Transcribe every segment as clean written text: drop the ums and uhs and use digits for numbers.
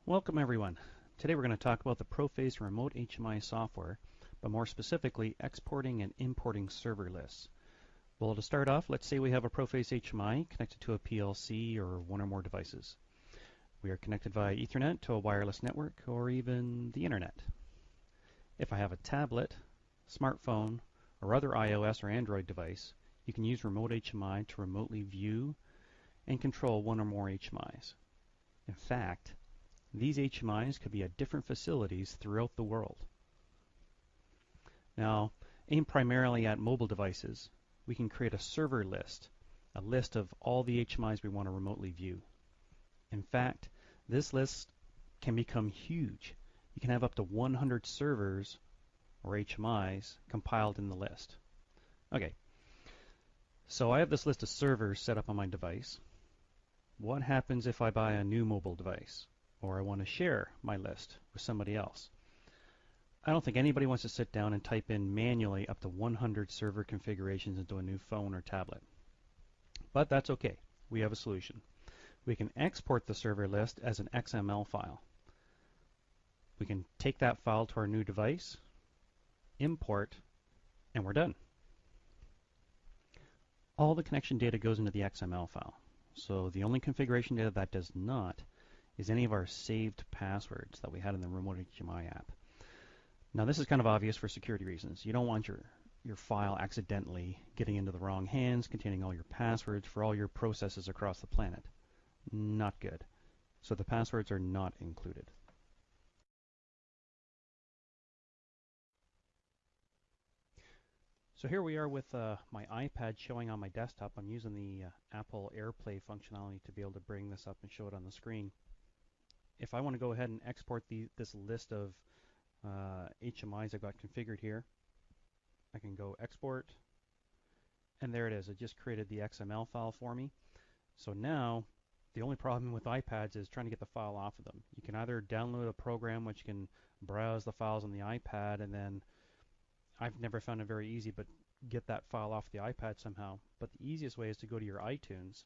Welcome everyone. Today we're going to talk about the Proface remote HMI software, but more specifically exporting and importing server lists. Well, to start off, let's say we have a Proface HMI connected to a PLC or one or more devices. We are connected via Ethernet to a wireless network or even the internet. If I have a tablet, smartphone, or other iOS or Android device, you can use remote HMI to remotely view and control one or more HMIs. In fact, these HMIs could be at different facilities throughout the world. Now, aimed primarily at mobile devices, we can create a server list, a list of all the HMIs we want to remotely view. In fact, this list can become huge. You can have up to 100 servers or HMIs compiled in the list. Okay, so I have this list of servers set up on my device. What happens if I buy a new mobile device? Or I want to share my list with somebody else? I don't think anybody wants to sit down and type in manually up to 100 server configurations into a new phone or tablet. But that's okay. We have a solution. We can export the server list as an XML file. We can take that file to our new device, import, and we're done. All the connection data goes into the XML file. So the only configuration data that does not is any of our saved passwords that we had in the remote HMI app. Now this is kind of obvious for security reasons. You don't want your file accidentally getting into the wrong hands containing all your passwords for all your processes across the planet. Not good. So the passwords are not included. So here we are with my iPad showing on my desktop. I'm using the Apple AirPlay functionality to be able to bring this up and show it on the screen. If I want to go ahead and export this list of HMIs I've got configured here, I can go export, and there it is. It just created the XML file for me. So now, the only problem with iPads is trying to get the file off of them. You can either download a program which can browse the files on the iPad, and then I've never found it very easy, but get that file off the iPad somehow. But the easiest way is to go to your iTunes.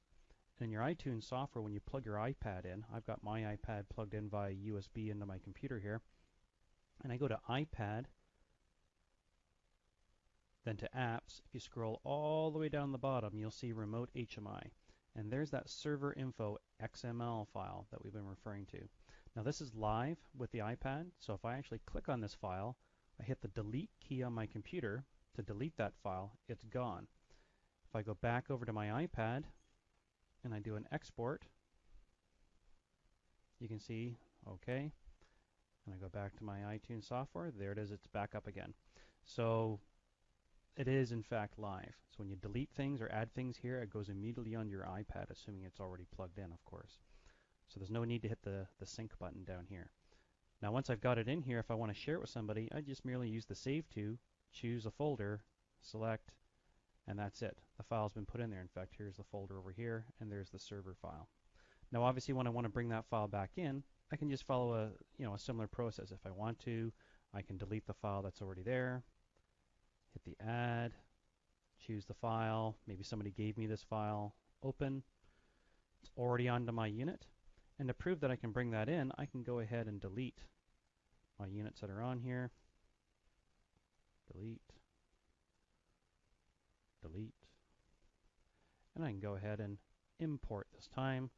And in your iTunes software, when you plug your iPad in, I've got my iPad plugged in via USB into my computer here, and I go to iPad, then to apps. If you scroll all the way down the bottom, you'll see remote HMI, and there's that server info XML file that we've been referring to. Now this is live with the iPad, so if I actually click on this file, I hit the delete key on my computer to delete that file, it's gone. If I go back over to my iPad and I do an export, you can see, okay, and I go back to my iTunes software, there it is, it's back up again. So it is in fact live. So when you delete things or add things here, it goes immediately on your iPad, assuming it's already plugged in, of course. So there's no need to hit the sync button down here. Now once I've got it in here, if I want to share it with somebody, I just merely use the Save To, choose a folder, select, and that's it. The file's been put in there. In fact, here's the folder over here, and there's the server file. Now obviously when I want to bring that file back in, I can just follow a similar process. If I want to, I can delete the file that's already there, hit the add, choose the file, maybe somebody gave me this file, open, it's already onto my unit, and to prove that I can bring that in, I can go ahead and delete my units that are on here, delete, delete, and I can go ahead and import this time.